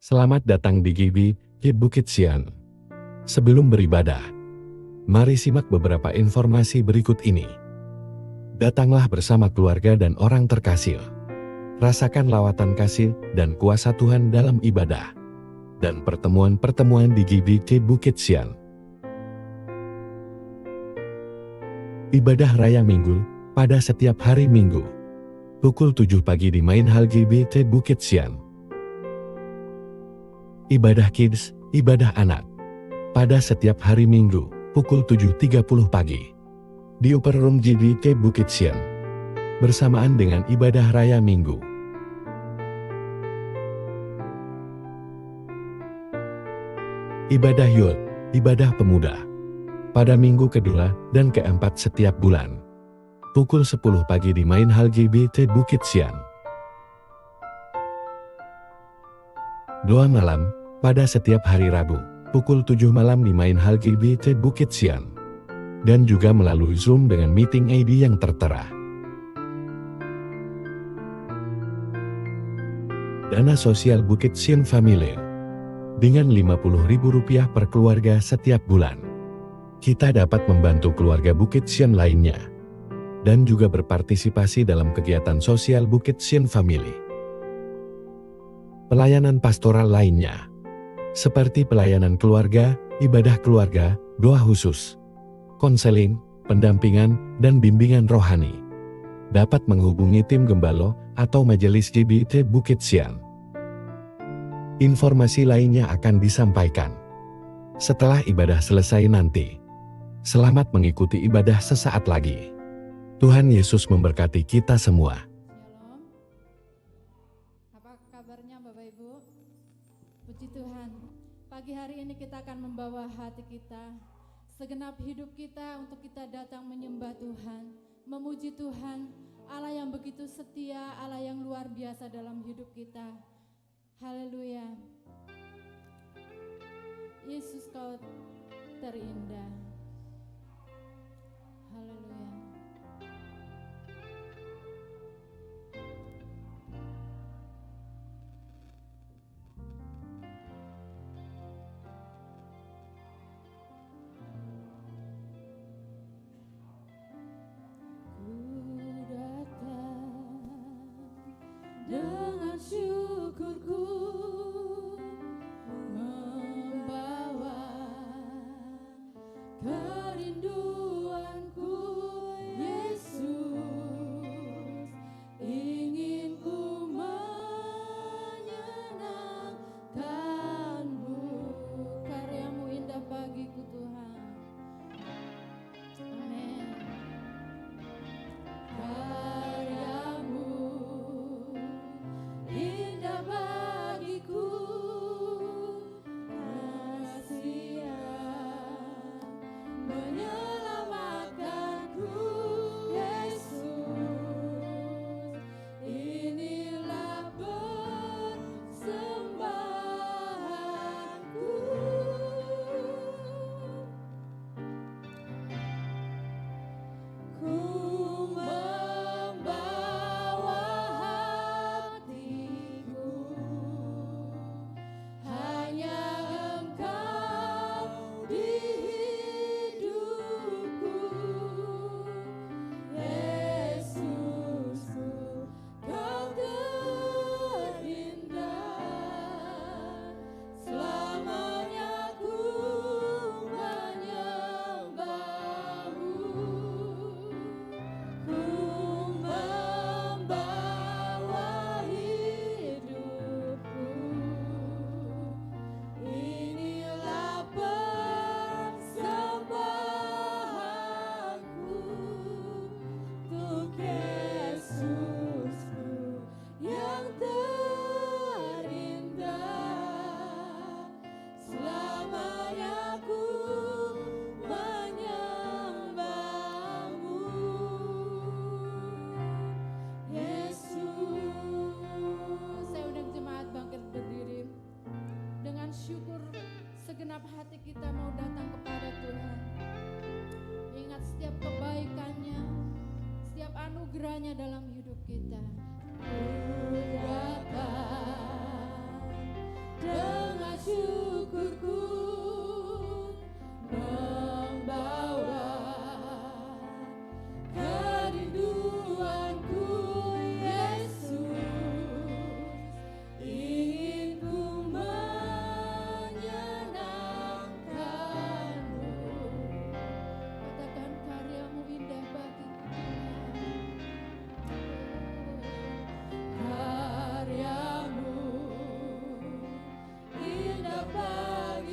Selamat datang di GBI Bukit Sian. Sebelum beribadah, mari simak beberapa informasi berikut ini. Datanglah bersama keluarga dan orang terkasih. Rasakan lawatan kasih dan kuasa Tuhan dalam ibadah dan pertemuan-pertemuan di GBI Bukit Sian. Ibadah Raya Minggu pada setiap hari Minggu. Pukul 7 pagi di Main Hall GBI Bukit Sian. Ibadah Kids, ibadah anak. Pada setiap hari Minggu, pukul 7.30 pagi. Di Upper Room GBI Bukit Sian. Bersamaan dengan ibadah Raya Minggu. Ibadah Youth, ibadah pemuda. Pada minggu kedua dan keempat setiap bulan. Pukul 10 pagi di Main Hall GBI Bukit Sian. Doa malam, pada setiap hari Rabu, pukul 7 malam di Main Hall GBI Bukit Sian. Dan juga melalui Zoom dengan meeting ID yang tertera. Dana sosial Bukit Sian Family. Dengan Rp50.000 per keluarga setiap bulan. Kita dapat membantu keluarga Bukit Sian lainnya. Dan juga berpartisipasi dalam kegiatan sosial Bukit Sian Family. Pelayanan pastoral lainnya, seperti pelayanan keluarga, ibadah keluarga, doa khusus, konseling, pendampingan, dan bimbingan rohani. Dapat menghubungi tim Gembalo atau Majelis GBI Bukit Sian. Informasi lainnya akan disampaikan setelah ibadah selesai nanti. Selamat mengikuti ibadah sesaat lagi. Tuhan Yesus memberkati kita semua. Puji Tuhan, pagi hari ini kita akan membawa hati kita, segenap hidup kita untuk kita datang menyembah Tuhan, memuji Tuhan, Allah yang begitu setia, Allah yang luar biasa dalam hidup kita. Haleluya. Yesus, kau terindah. Haleluya. Dengan syukurku membawa kerinduanku, Yesus, ingin ku menyenangkanmu. Karyamu indah bagiku Tuhan. Amin. Indah bagiku, kasihan menyelamatkanku, Yesus. Inilah persembahanku. Ku membawa hatiku, hanya Engkau di hidupku, Yesusku, Kau terindah. Selamanya ku menyembahmu. Ku membawa hidupku, inilah persembahanku untuk Yesusku yang terindah. Selamanya ku menyembahmu, Yesus. Saya undang jemaat bangkit berdiri. Dengan syukur segenap hati kita mau datang kepada Tuhan. Ingat setiap kebaikannya, setiap anugerahnya dalam hidup kita. Ku datang syukurku membawa kerinduanku Yesus, ingin ku menyenangkanmu. Katakan karyamu indah bagiku Tuhan. Karyamu indah bagi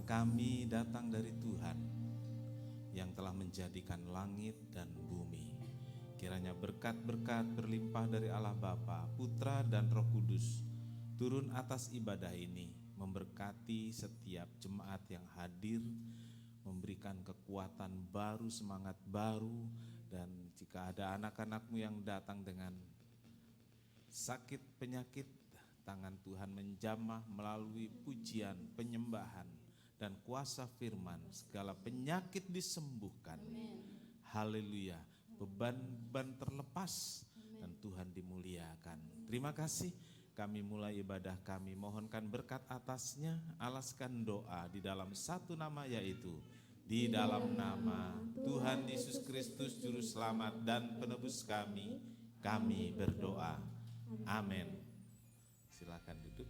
kami datang dari Tuhan yang telah menjadikan langit dan bumi. Kiranya berkat-berkat berlimpah dari Allah Bapa, Putra dan Roh Kudus turun atas ibadah ini, memberkati setiap jemaat yang hadir, memberikan kekuatan baru, semangat baru, dan jika ada anak-anak-Mu yang datang dengan sakit penyakit, tangan Tuhan menjamah melalui pujian, penyembahan, dan kuasa firman, segala penyakit disembuhkan. Haleluya, beban-beban terlepas. Amen. Dan Tuhan dimuliakan. Terima kasih, kami mulai ibadah kami, mohonkan berkat atasnya, alaskan doa di dalam satu nama, yaitu di dalam nama Tuhan Yesus Kristus Juru Selamat dan Penebus kami berdoa. Amin. Silakan duduk.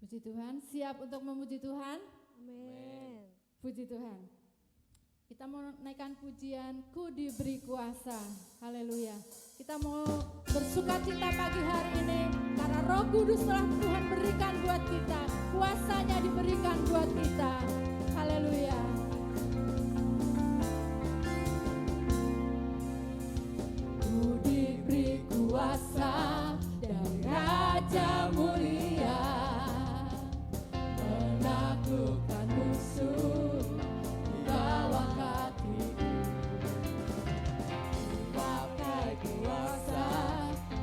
Puji Tuhan, siap untuk memuji Tuhan? Amin. Puji Tuhan. Kita mau naikkan pujian, Ku diberi kuasa. Haleluya. Kita mau bersuka cita pagi hari ini karena Roh Kudus telah Tuhan berikan buat kita. Kuasanya diberikan buat kita. Haleluya. Ku diberi kuasa dari Raja Mulia, menaklukkan musuh di bawah kakiku. Pakai kuasa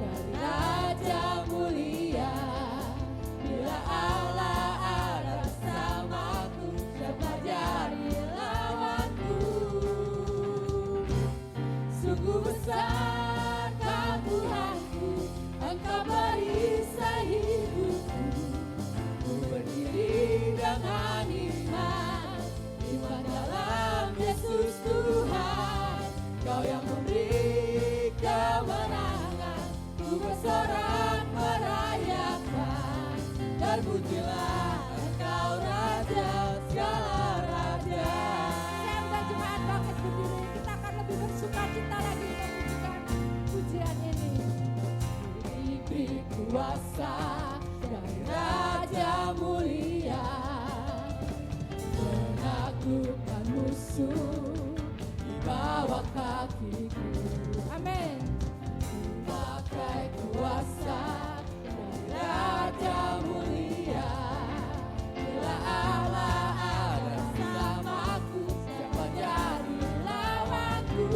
dari Raja Mulia, bila Allah ada bersamaku, siapa jadi lawanku? Sungguh besar Kau Tuhanku, Engkau perisai hidupku. Ku berdiri dengan iman dalam Yesus Tuhan. Kau yang memberi kemenangan, ku bersorak merayakan. Terpujilah Engkau Raja segala raja. Saya undang jemaat bangkit berdiri, kita akan lebih bersuka cita lagi memujikan pujian ini. Diberi kuasa dari Raja Mulia, menaklukkan musuh di bawah kakiku. Amin. Pakai kuasa dari Raja Mulia, bila Allah ada bersamaku, siapa jadi lawanku?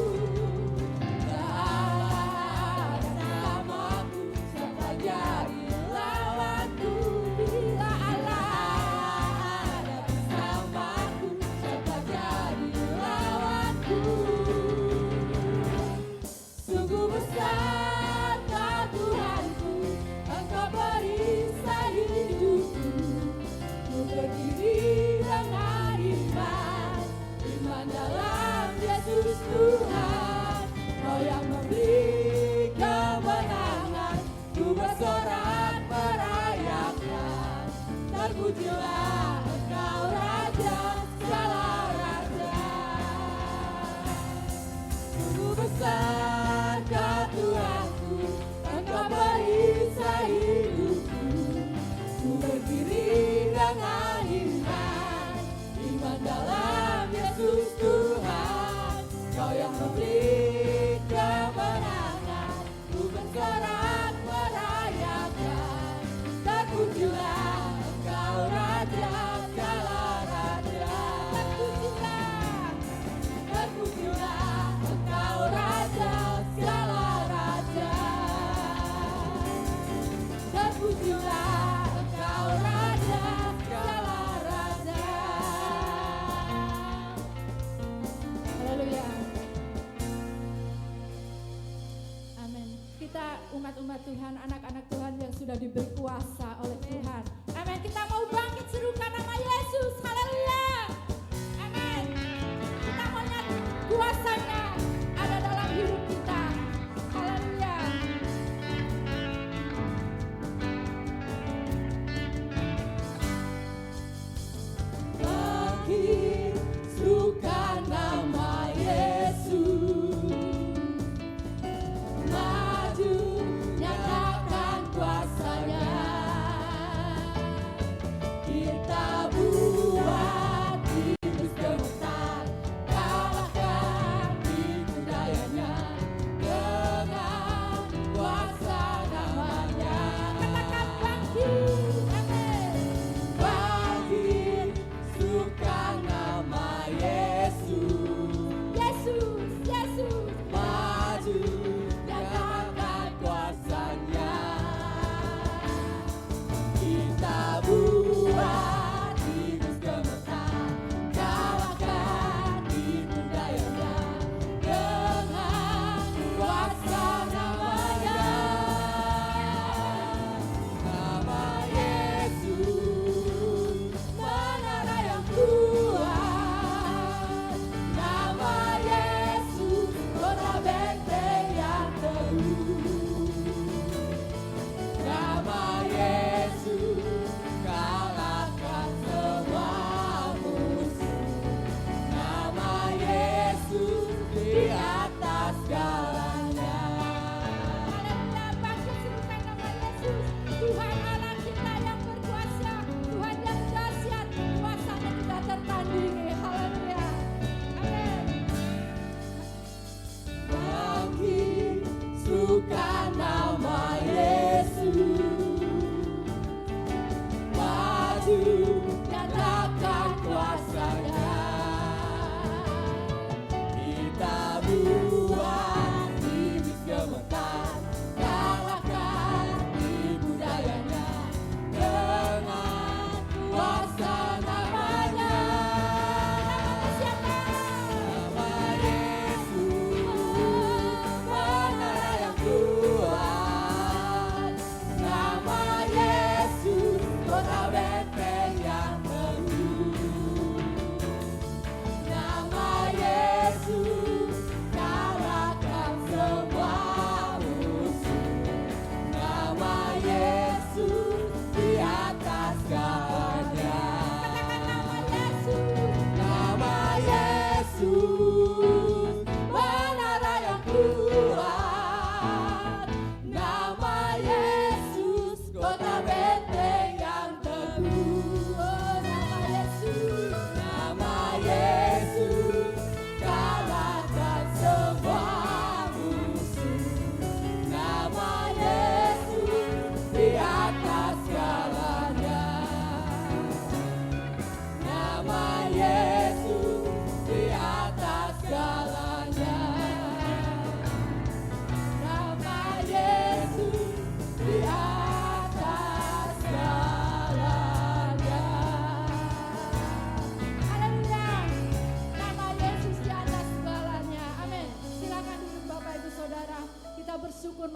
Bila Allah ada bersamaku, siapa jadi lawanku? Bila Allah ada bersamaku, siapa jadi lawanku? Sungguh besar Kau Tuhanku, Engkau perisai hidupku. Ku berdiri dengan iman dalam Yesus Tuhan. Kau yang memberi kemenangan, ku bersorak merayakan. Terpujilah Engkau Raja segala raja. Sungguh besar Kau Tuhanku, Engkau perisai hidupku. Ku berdiri dengan iman dalam Yesus Tuhan. Kau yang memberi kemenangan, ku bersorak merayakan. Terpujilah Engkau Raja segala raja. Terpujilah Engkau Raja segala raja. Terpujilah Engkau Raja segala raja. Haleluya. Amin. Kita umat-umat Tuhan, anak-anak Tuhan yang sudah diberi kuasa oleh Tuhan. Amin. Kita mau bangkit serukan nama Yesus. Haleluya. Amin. Kita mau nyanyi kuasanya ada dalam hidup kita. Haleluya. Bangkit serukan nama Yesus. Maju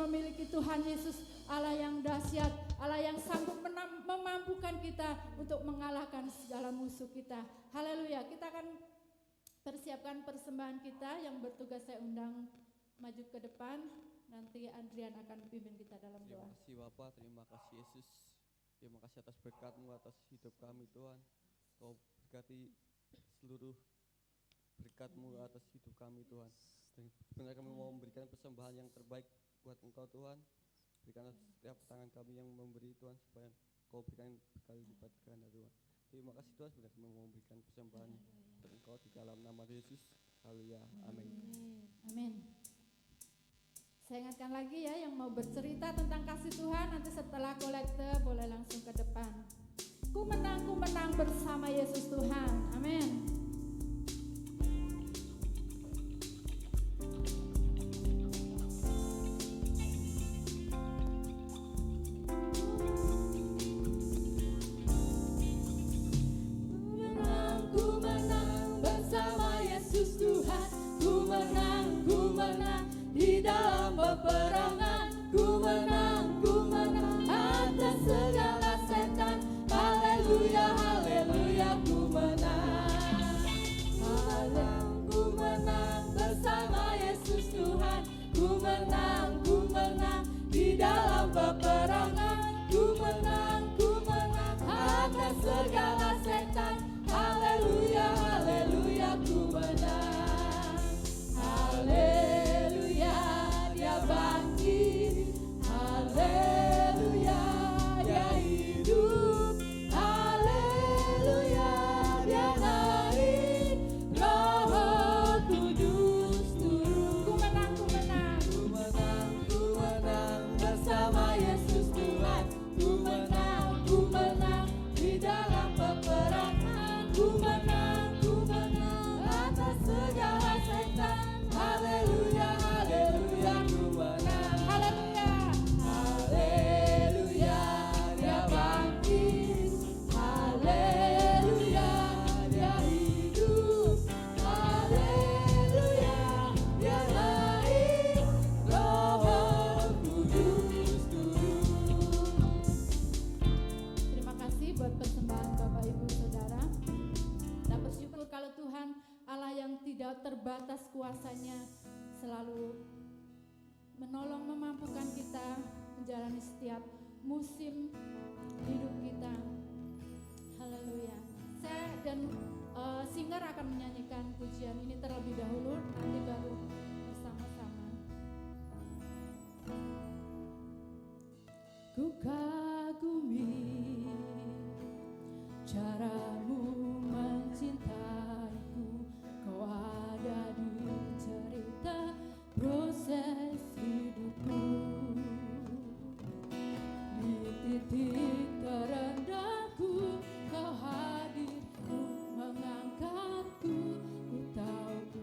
memiliki Tuhan Yesus, Allah yang dahsyat, Allah yang sanggup memampukan kita untuk mengalahkan segala musuh kita. Haleluya. Kita akan persiapkan persembahan kita. Yang bertugas saya undang maju ke depan. Nanti Andrian akan pimpin kita dalam doa. Terima kasih Bapak, terima kasih Yesus. Terima kasih atas berkat-Mu atas hidup kami Tuhan. Kau berkati seluruh berkat-Mu atas hidup kami Tuhan. Sebenarnya kami mau memberikan persembahan yang terbaik buat Engkau Tuhan. Berikanlah setiap tangan kami yang memberi Tuhan, supaya Kau berikan berkali lipat ganda Tuhan. Terima kasih Tuhan, sebenarnya kami mau memberikan persembahan untuk Engkau di dalam nama Yesus. Haleluya, amin. Amin. Saya ingatkan lagi ya, yang mau bercerita tentang kasih Tuhan, nanti setelah kolekte boleh langsung ke depan. Ku menang bersama Yesus Tuhan. Amin. Ku menang bersama Yesus Tuhan. Ku menang di dalam peperangan. Ku menang atas segala setan. Haleluya, haleluya, ku menang. Ku menang bersama Yesus Tuhan. Ku menang di dalam peperangan. Ku menang atas segala setan. Haleluya, haleluya, ku menang. Haleluya, dia bangkit. Haleluya, dia hidup. Haleluya, dia naik. Roh Kudus turun. Ku menang. Ku menang bersama Yesus Tuhan. Ku menang di dalam peperangan. Ku menang atas segala setan. Haleluya, haleluya, ku menang. Haleluya. Haleluya, dia bangkit. Haleluya, dia hidup. Haleluya, dia naik. Roh Kudus turun. Terima kasih buat persembahan Bapak Ibu Saudara. Dan bersyukur kalau Tuhan Allah yang tidak terbatas kuasanya selalu menolong memampukan kita menjalani setiap musim hidup kita. Haleluya. Saya dan singer akan menyanyikan pujian ini terlebih dahulu, nanti baru bersama-sama. Ku kagumi caramu mencintaiku. Kau ada di cerita proses hidupku. Di titik terendahku kau hadir, ku mengangkatku. Ku tahu ku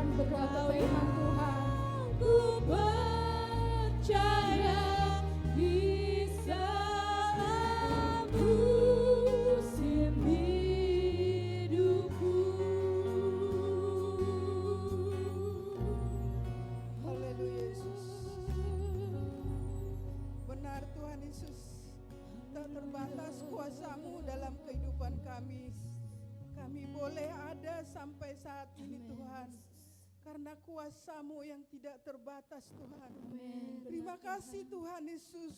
kami berdoa ke firman Tuhan. Ku percaya bisa musim hidupku. Haleluya Yesus. Benar Tuhan Yesus, tak terbatas kuasa-Mu dalam kehidupan kami. Kami boleh ada sampai saat ini Tuhan, karena kuasa-Mu yang tidak terbatas Tuhan. Terima kasih Tuhan Yesus.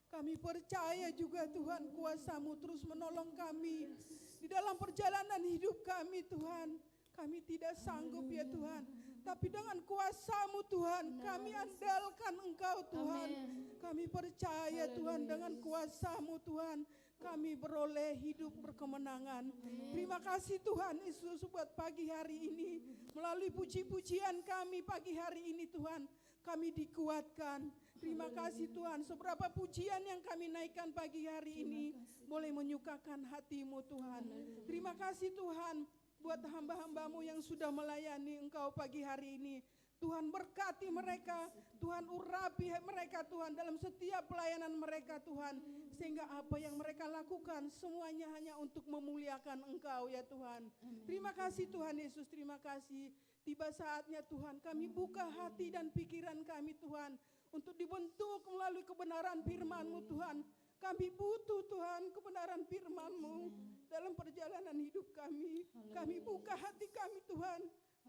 Kami percaya juga Tuhan, kuasa-Mu terus menolong kami di dalam perjalanan hidup kami Tuhan. Kami tidak sanggup ya Tuhan, tapi dengan kuasa-Mu Tuhan, kami andalkan Engkau Tuhan. Kami percaya Tuhan, dengan kuasa-Mu Tuhan, kami beroleh hidup berkemenangan. Terima kasih Tuhan Yesus buat pagi hari ini. Melalui puji-pujian kami pagi hari ini Tuhan, kami dikuatkan. Terima kasih Tuhan, seberapa pujian yang kami naikkan pagi hari ini boleh menyukakan hati-Mu Tuhan. Terima kasih Tuhan buat hamba-hamba-Mu yang sudah melayani Engkau pagi hari ini. Tuhan berkati mereka, Tuhan urapi mereka Tuhan dalam setiap pelayanan mereka Tuhan. Sehingga apa yang mereka lakukan semuanya hanya untuk memuliakan Engkau ya Tuhan. Terima kasih Tuhan Yesus, terima kasih. Tiba saatnya Tuhan kami buka hati dan pikiran kami Tuhan, untuk dibentuk melalui kebenaran firman-Mu Tuhan. Kami butuh Tuhan kebenaran firman-Mu dalam perjalanan hidup kami. Kami buka hati kami Tuhan.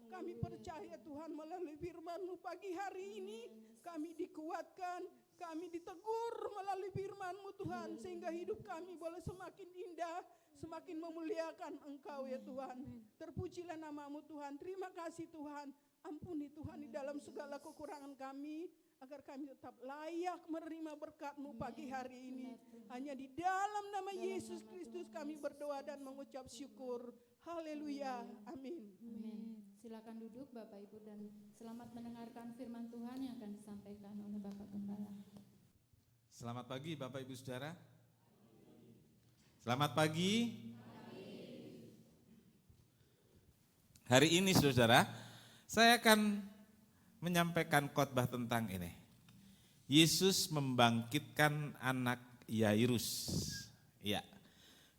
Kami percaya Tuhan melalui firman-Mu pagi hari ini kami dikuatkan, kami ditegur melalui firman-Mu Tuhan, sehingga hidup kami boleh semakin indah, semakin memuliakan Engkau ya Tuhan. Terpujilah nama-Mu Tuhan. Terima kasih Tuhan. Ampuni Tuhan di dalam segala kekurangan kami, agar kami tetap layak menerima berkat-Mu pagi hari ini. Hanya di dalam nama Yesus Kristus kami berdoa dan mengucap syukur. Haleluya. Amin. Amin. Silakan duduk Bapak Ibu dan selamat mendengarkan firman Tuhan yang akan disampaikan oleh Bapak Gembala. Selamat pagi Bapak Ibu Saudara. Selamat pagi. Hari ini Saudara, saya akan menyampaikan khotbah tentang ini. Yesus membangkitkan anak Yairus. Ya,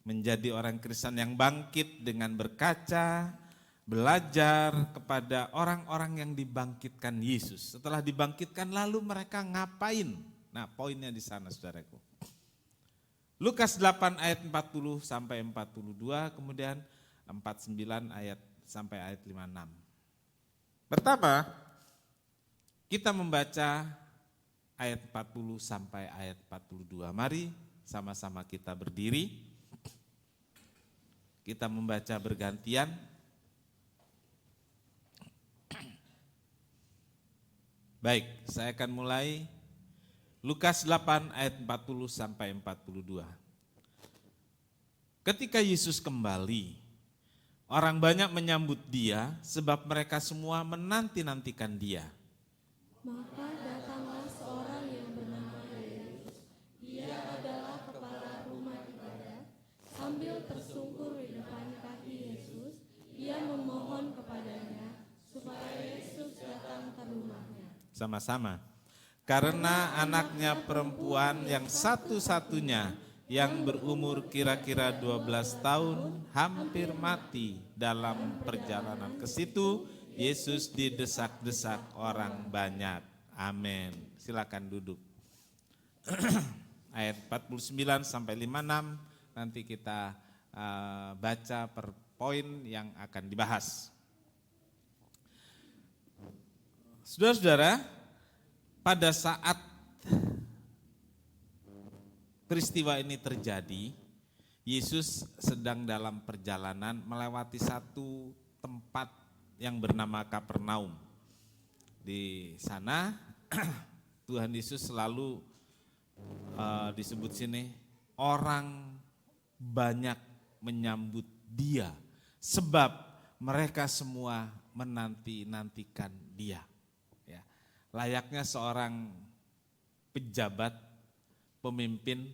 menjadi orang Kristen yang bangkit dengan berkaca, belajar kepada orang-orang yang dibangkitkan Yesus. Setelah dibangkitkan lalu mereka ngapain? Nah, poinnya di sana Saudaraku. Lukas 8 ayat 40 sampai 42, kemudian 49 ayat sampai ayat 56. Pertama, kita membaca ayat 40 sampai ayat 42. Mari sama-sama kita berdiri. Kita membaca bergantian. Baik, saya akan mulai Lukas 8 ayat 40 sampai 42. Ketika Yesus kembali, orang banyak menyambut Dia sebab mereka semua menanti-nantikan Dia. Maka datanglah seorang yang bernama Yairus. Dia adalah kepala rumah ibadat. Sambil tersungkur di depan kaki Yesus, ia memohon kepadanya supaya Yesus datang ke rumahnya. Sama-sama. Karena anaknya perempuan yang satu-satunya yang berumur kira-kira 12 tahun hampir mati dalam perjalanan ke situ, Yesus didesak-desak orang banyak. Amin. Silakan duduk. Ayat 49 sampai 56 nanti kita baca per poin yang akan dibahas. Saudara-saudara, pada saat peristiwa ini terjadi, Yesus sedang dalam perjalanan melewati satu tempat yang bernama Kapernaum. Di sana Tuhan Yesus selalu disebut sini orang banyak menyambut Dia sebab mereka semua menanti-nantikan Dia. Ya, layaknya seorang pejabat, pemimpin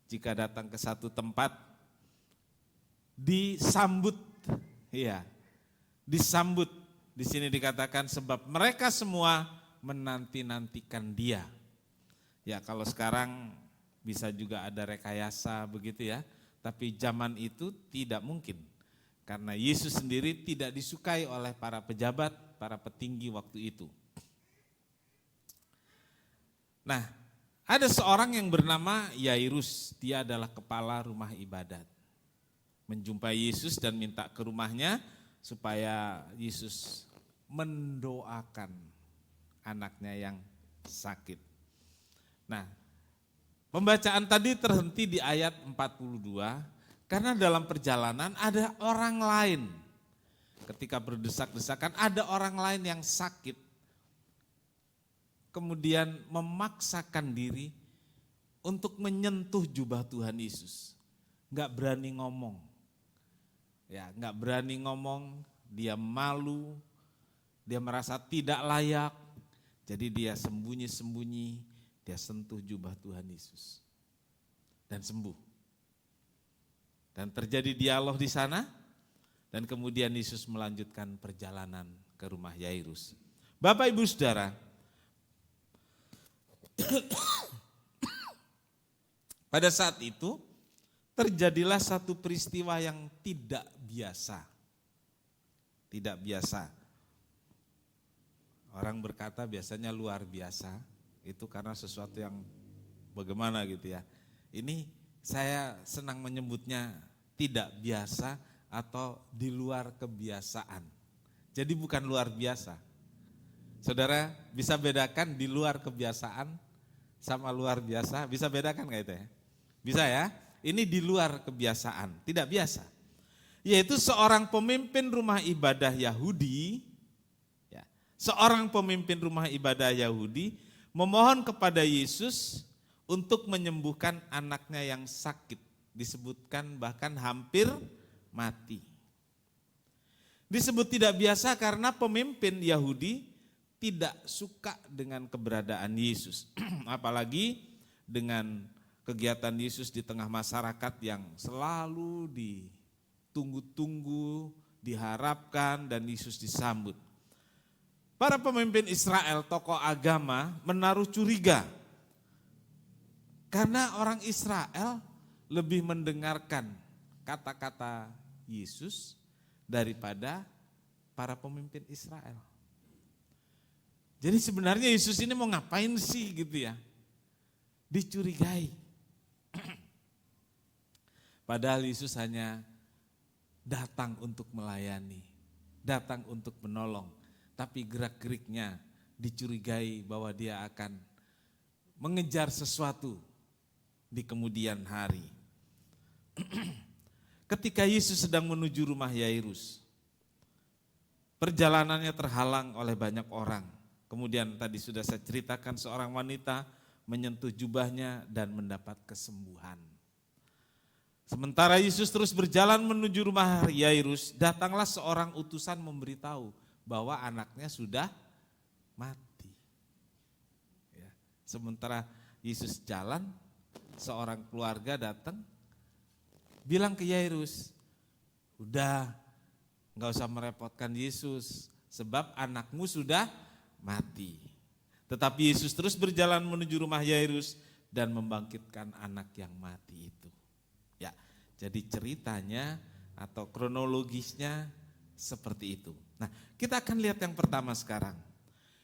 jika datang ke satu tempat disambut, ya, disambut Di sini dikatakan sebab mereka semua menanti-nantikan dia. Ya kalau sekarang bisa juga ada rekayasa begitu ya, tapi zaman itu tidak mungkin. Karena Yesus sendiri tidak disukai oleh para pejabat, para petinggi waktu itu. Nah, ada seorang yang bernama Yairus, dia adalah kepala rumah ibadat. Menjumpai Yesus dan minta ke rumahnya supaya Yesus mendoakan anaknya yang sakit. Nah, pembacaan tadi terhenti di ayat 42 karena dalam perjalanan ada orang lain. Ketika berdesak-desakan ada orang lain yang sakit. Kemudian memaksakan diri untuk menyentuh jubah Tuhan Yesus. Enggak berani ngomong. Ya, enggak berani ngomong, dia malu, dia merasa tidak layak. Jadi dia sembunyi-sembunyi, dia sentuh jubah Tuhan Yesus. Dan sembuh. Dan terjadi dialog di sana, dan kemudian Yesus melanjutkan perjalanan ke rumah Yairus. Bapak Ibu Saudara, pada saat itu terjadilah satu peristiwa yang tidak biasa. Tidak biasa. Orang berkata biasanya luar biasa, itu karena sesuatu yang bagaimana gitu ya. Ini saya senang menyebutnya tidak biasa atau di luar kebiasaan. Jadi bukan luar biasa. Saudara bisa bedakan di luar kebiasaan sama luar biasa, bisa bedakan gak itu ya? Bisa ya? Ini di luar kebiasaan, tidak biasa. Yaitu seorang pemimpin rumah ibadah Yahudi, ya, seorang pemimpin rumah ibadah Yahudi memohon kepada Yesus untuk menyembuhkan anaknya yang sakit, disebutkan bahkan hampir mati. Disebut tidak biasa karena pemimpin Yahudi tidak suka dengan keberadaan Yesus. Apalagi dengan kegiatan Yesus di tengah masyarakat yang selalu ditunggu-tunggu, diharapkan dan Yesus disambut. Para pemimpin Israel, tokoh agama menaruh curiga. Karena orang Israel lebih mendengarkan kata-kata Yesus daripada para pemimpin Israel. Jadi sebenarnya Yesus ini mau ngapain sih gitu ya? Dicurigai. Padahal Yesus hanya datang untuk melayani, datang untuk menolong. Tapi gerak-geriknya dicurigai bahwa dia akan mengejar sesuatu di kemudian hari. Ketika Yesus sedang menuju rumah Yairus, perjalanannya terhalang oleh banyak orang. Kemudian tadi sudah saya ceritakan seorang wanita menyentuh jubahnya dan mendapat kesembuhan. Sementara Yesus terus berjalan menuju rumah Yairus, datanglah seorang utusan memberitahu bahwa anaknya sudah mati. Ya. Sementara Yesus jalan, seorang keluarga datang, bilang ke Yairus, udah gak usah merepotkan Yesus, sebab anakmu sudah mati. Tetapi Yesus terus berjalan menuju rumah Yairus dan membangkitkan anak yang mati itu. Ya, jadi ceritanya atau kronologisnya seperti itu. Nah, kita akan lihat yang pertama sekarang.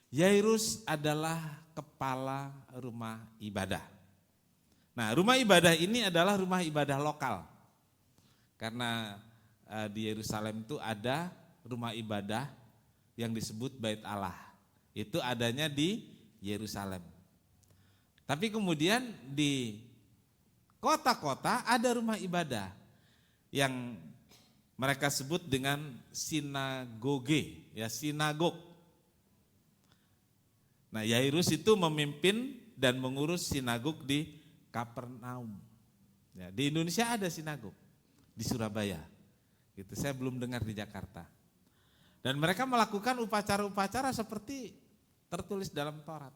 Yairus adalah kepala rumah ibadah. Nah, rumah ibadah ini adalah rumah ibadah lokal. Karena di Yerusalem itu ada rumah ibadah yang disebut Bait Allah. Itu adanya di Yerusalem. Tapi kemudian di kota-kota ada rumah ibadah yang mereka sebut dengan sinagoge, ya sinagog. Nah, Yairus itu memimpin dan mengurus sinagog di Kapernaum. Ya, di Indonesia ada sinagog, di Surabaya. Gitu, saya belum dengar di Jakarta. Dan mereka melakukan upacara-upacara seperti tertulis dalam Taurat.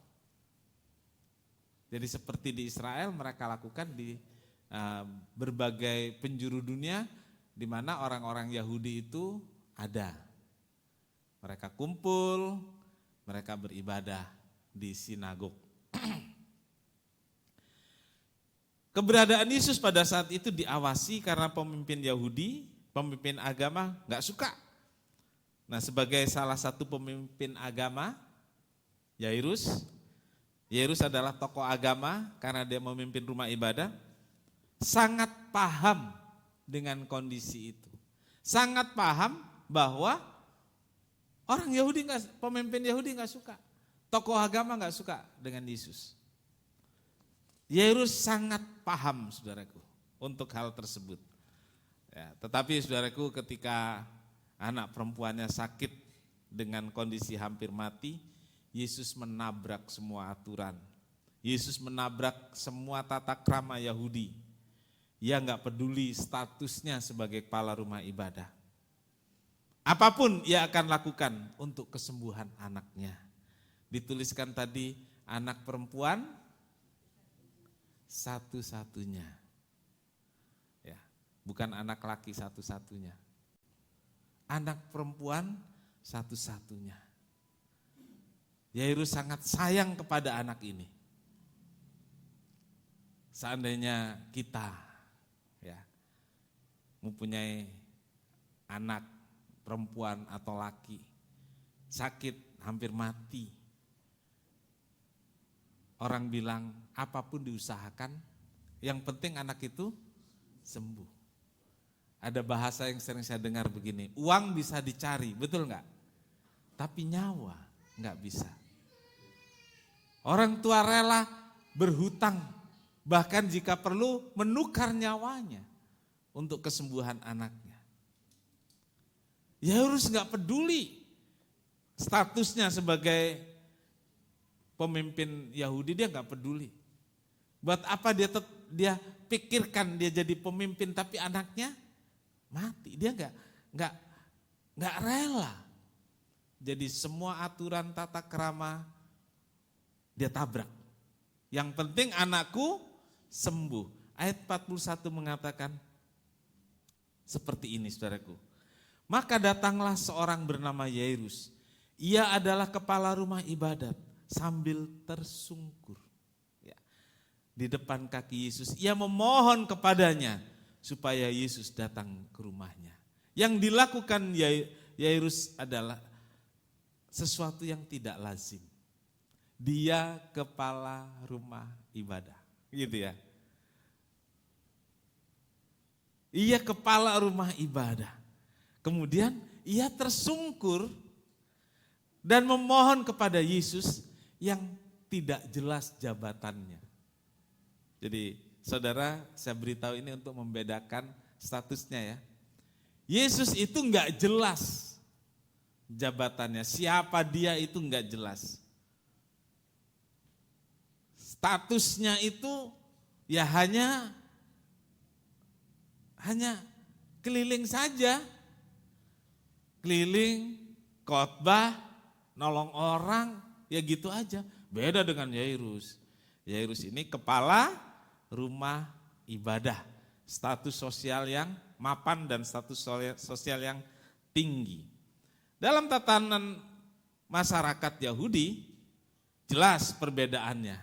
Jadi seperti di Israel mereka lakukan di berbagai penjuru dunia di mana orang-orang Yahudi itu ada. Mereka kumpul, mereka beribadah di sinagog. Keberadaan Yesus pada saat itu diawasi karena pemimpin Yahudi, pemimpin agama nggak suka. Nah, sebagai salah satu pemimpin agama, Yairus adalah tokoh agama karena dia memimpin rumah ibadah, sangat paham dengan kondisi itu. Sangat paham bahwa orang Yahudi pemimpin Yahudi nggak suka, tokoh agama nggak suka dengan Yesus. Yairus sangat paham, saudaraku, untuk hal tersebut. Ya, tetapi saudaraku, ketika anak perempuannya sakit dengan kondisi hampir mati, Yesus menabrak semua aturan. Yesus menabrak semua tata krama Yahudi. Ia nggak peduli statusnya sebagai kepala rumah ibadah. Apapun ia akan lakukan untuk kesembuhan anaknya. Dituliskan tadi, anak perempuan satu-satunya. Ya, bukan anak laki satu-satunya. Anak perempuan satu-satunya. Yairus sangat sayang kepada anak ini. Seandainya kita ya mempunyai anak perempuan atau laki sakit hampir mati, orang bilang apapun diusahakan, yang penting anak itu sembuh. Ada bahasa yang sering saya dengar begini, uang bisa dicari, betul enggak? Tapi nyawa enggak bisa. Orang tua rela berhutang, bahkan jika perlu menukar nyawanya untuk kesembuhan anaknya. Yairus enggak peduli statusnya sebagai pemimpin Yahudi, dia nggak peduli. Buat apa dia pikirkan dia jadi pemimpin tapi anaknya mati? Dia nggak rela. Jadi semua aturan tata krama dia tabrak. Yang penting anakku sembuh. Ayat 41 mengatakan seperti ini, saudaraku. Maka datanglah seorang bernama Yairus. Ia adalah kepala rumah ibadat. Sambil tersungkur ya, di depan kaki Yesus, ia memohon kepadanya supaya Yesus datang ke rumahnya. Yang dilakukan Yairus adalah sesuatu yang tidak lazim. Dia kepala rumah ibadah, gitu ya. Ia kepala rumah ibadah. Kemudian ia tersungkur dan memohon kepada Yesus yang tidak jelas jabatannya. Jadi saudara, saya beritahu ini untuk membedakan statusnya ya. Yesus itu enggak jelas jabatannya, siapa dia itu enggak jelas. Statusnya itu ya hanya keliling saja. Keliling, khotbah, nolong orang, ya gitu aja. Beda dengan Yairus. Yairus ini kepala rumah ibadah. Status sosial yang mapan dan status sosial yang tinggi. Dalam tatanan masyarakat Yahudi, jelas perbedaannya.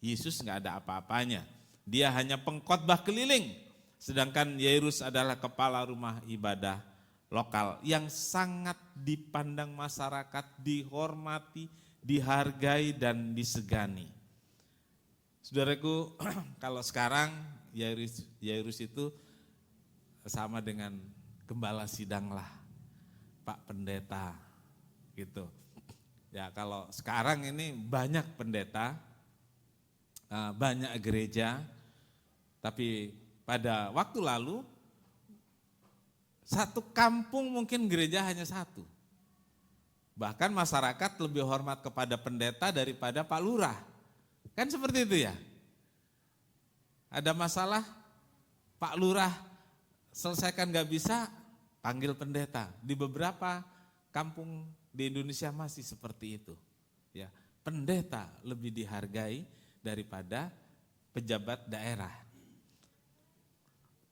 Yesus nggak ada apa-apanya. Dia hanya pengkhotbah keliling. Sedangkan Yairus adalah kepala rumah ibadah lokal yang sangat dipandang masyarakat, dihormati, dihargai dan disegani. Saudaraku, kalau sekarang Yairus itu sama dengan gembala sidang lah, Pak Pendeta gitu. Ya kalau sekarang ini banyak pendeta, banyak gereja, tapi pada waktu lalu satu kampung mungkin gereja hanya satu. Bahkan masyarakat lebih hormat kepada pendeta daripada Pak Lurah. Kan seperti itu ya. Ada masalah, Pak Lurah selesaikan gak bisa, panggil pendeta. Di beberapa kampung di Indonesia masih seperti itu. Ya, pendeta lebih dihargai daripada pejabat daerah.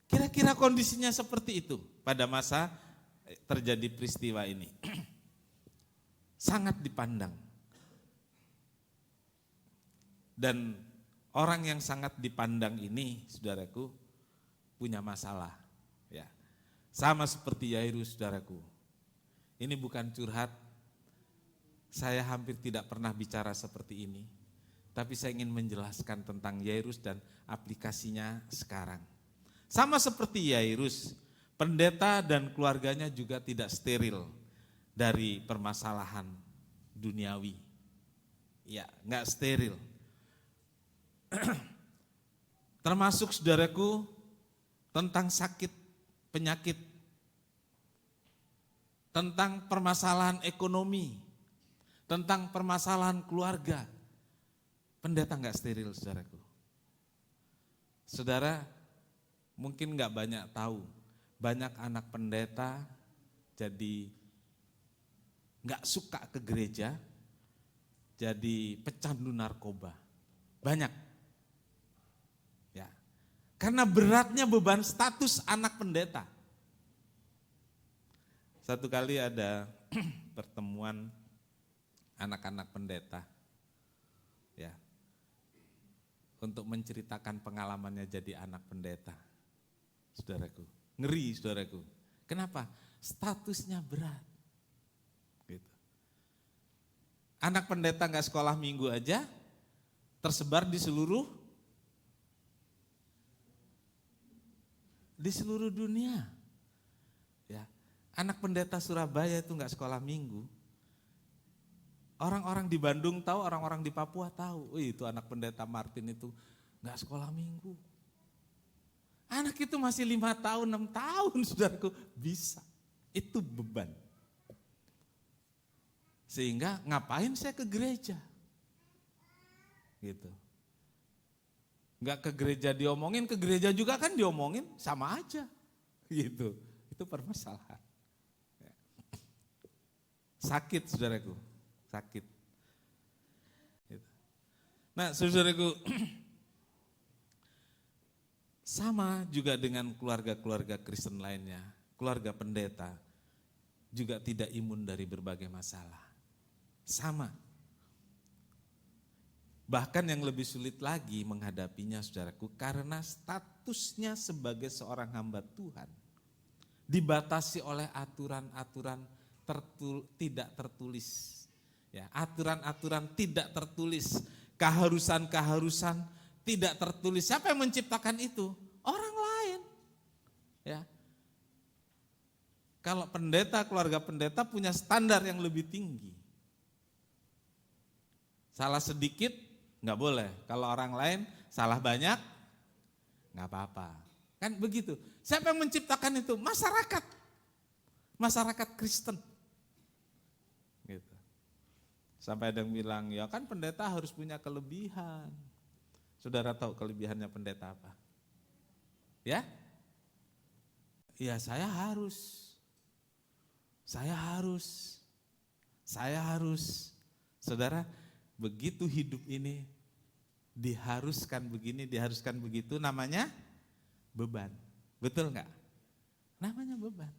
Kira-kira kondisinya seperti itu pada masa terjadi peristiwa ini. sangat dipandang. Dan orang yang sangat dipandang ini, saudaraku, punya masalah. Ya, sama seperti Yairus, saudaraku. Ini bukan curhat, saya hampir tidak pernah bicara seperti ini. Tapi saya ingin menjelaskan tentang Yairus dan aplikasinya sekarang. Sama seperti Yairus, pendeta dan keluarganya juga tidak steril dari permasalahan duniawi. Ya, enggak steril. Termasuk saudaraku tentang sakit, penyakit, tentang permasalahan ekonomi, tentang permasalahan keluarga. Pendeta enggak steril, saudaraku. Saudara mungkin enggak banyak tahu, banyak anak pendeta jadi enggak suka ke gereja, jadi pecandu narkoba. Banyak. Ya. Karena beratnya beban status anak pendeta. Satu kali ada pertemuan anak-anak pendeta. Ya. Untuk menceritakan pengalamannya jadi anak pendeta. Saudaraku, ngeri saudaraku. Kenapa? Statusnya berat. Gitu. Anak pendeta enggak sekolah minggu aja tersebar di seluruh dunia. Ya. Anak pendeta Surabaya itu enggak sekolah minggu. Orang-orang di Bandung tahu, orang-orang di Papua tahu. Itu anak pendeta Martin itu enggak sekolah minggu. Anak itu masih 5 tahun, 6 tahun, saudaraku, bisa. Itu beban. Sehingga ngapain saya ke gereja? Gitu. Enggak ke gereja diomongin, ke gereja juga kan diomongin, sama aja. Gitu. Itu permasalahan. Sakit, saudaraku. Sakit. Gitu. Nah, saudaraku, sama juga dengan keluarga-keluarga Kristen lainnya, keluarga pendeta juga tidak imun dari berbagai masalah. Sama. Bahkan yang lebih sulit lagi menghadapinya, saudaraku, karena statusnya sebagai seorang hamba Tuhan dibatasi oleh aturan-aturan tidak tertulis. Ya, aturan-aturan tidak tertulis, keharusan-keharusan tidak tertulis. Siapa yang menciptakan itu? Orang lain. Ya. Kalau pendeta, keluarga pendeta punya standar yang lebih tinggi. Salah sedikit nggak boleh. Kalau orang lain salah banyak nggak apa-apa. Kan begitu. Siapa yang menciptakan itu? Masyarakat. Masyarakat Kristen. Gitu. Sampai ada yang bilang, ya kan pendeta harus punya kelebihan. Saudara tahu kelebihannya pendeta apa? Ya? Ya saya harus. Saudara, begitu hidup ini diharuskan begini, diharuskan begitu, namanya beban. Betul enggak? Namanya beban.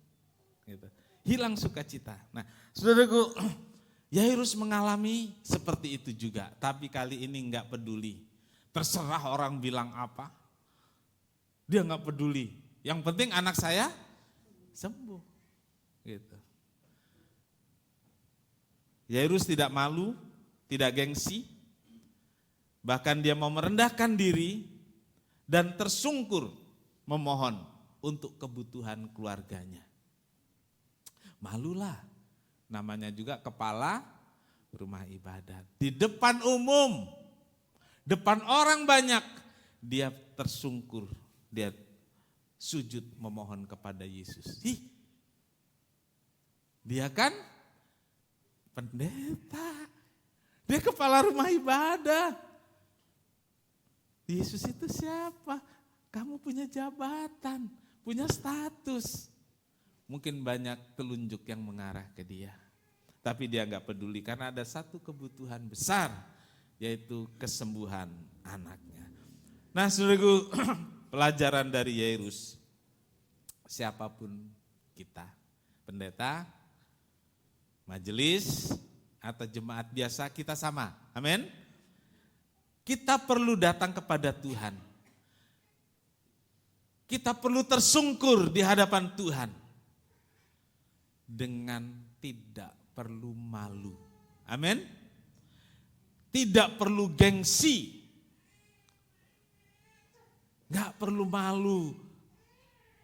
Gitu. Hilang sukacita. Nah, saudaraku, Yairus mengalami seperti itu juga, tapi kali ini enggak peduli. Terserah orang bilang apa, dia enggak peduli. Yang penting anak saya sembuh. Gitu. Yairus tidak malu, tidak gengsi, bahkan dia mau merendahkan diri dan tersungkur memohon untuk kebutuhan keluarganya. Malulah, namanya juga kepala rumah ibadat. Di depan umum, depan orang banyak, dia tersungkur, dia sujud memohon kepada Yesus. Dia kan pendeta, dia kepala rumah ibadah. Yesus itu siapa? Kamu punya jabatan, punya status. Mungkin banyak telunjuk yang mengarah ke dia. Tapi dia enggak peduli karena ada satu kebutuhan besar, yaitu kesembuhan anaknya. Nah, saudaraku, pelajaran dari Yairus, siapapun kita, pendeta, majelis, atau jemaat biasa kita sama. Amin. Kita perlu datang kepada Tuhan. Kita perlu tersungkur di hadapan Tuhan dengan tidak perlu malu. Amin. Tidak perlu gengsi. Gak perlu malu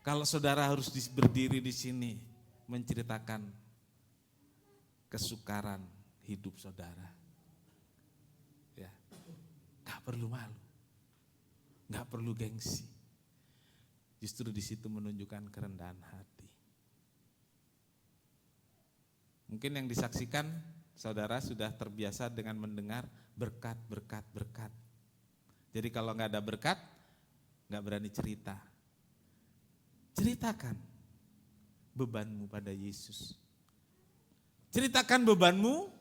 kalau saudara harus berdiri di sini menceritakan kesukaran hidup saudara. Ya, gak perlu malu, gak perlu gengsi. Justru di situ menunjukkan kerendahan hati. Mungkin yang disaksikan saudara sudah terbiasa dengan mendengar berkat, berkat, berkat. Jadi kalau gak ada berkat, gak berani cerita. Ceritakan bebanmu pada Yesus. Ceritakan bebanmu.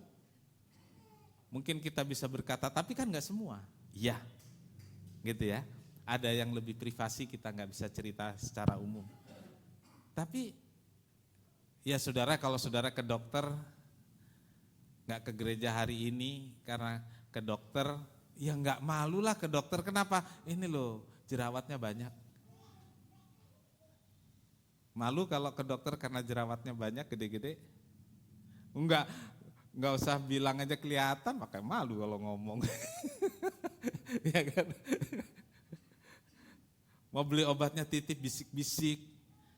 Mungkin kita bisa berkata, tapi kan gak semua. Iya, gitu ya. Ada yang lebih privasi, kita gak bisa cerita secara umum. Tapi ya saudara, kalau saudara ke dokter, gak ke gereja hari ini karena ke dokter, ya gak malulah ke dokter. Kenapa? Ini loh, jerawatnya banyak. Malu kalau ke dokter karena jerawatnya banyak, gede-gede? Enggak usah bilang aja kelihatan, makanya malu kalau ngomong. Ya kan? Mau beli obatnya titip bisik-bisik.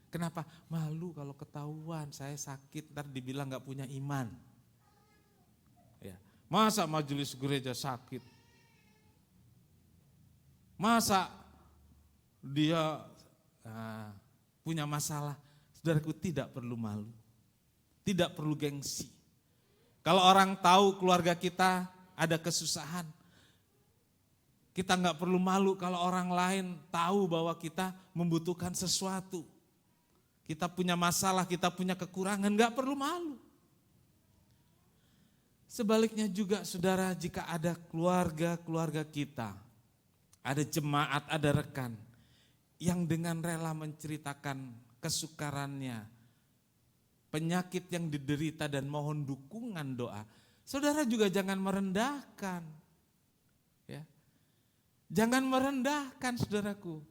Kenapa? Malu kalau ketahuan saya sakit, ntar dibilang gak punya iman. Ya. Masa majelis gereja sakit? Masa dia punya masalah? Saudaraku, tidak perlu malu, tidak perlu gengsi. Kalau orang tahu keluarga kita ada kesusahan, kita nggak perlu malu kalau orang lain tahu bahwa kita membutuhkan sesuatu. Kita punya masalah, kita punya kekurangan, nggak perlu malu. Sebaliknya juga saudara, jika ada keluarga kita, ada jemaat, ada rekan yang dengan rela menceritakan kesukarannya, penyakit yang diderita dan mohon dukungan doa, saudara juga jangan merendahkan. Ya. Jangan merendahkan saudaraku.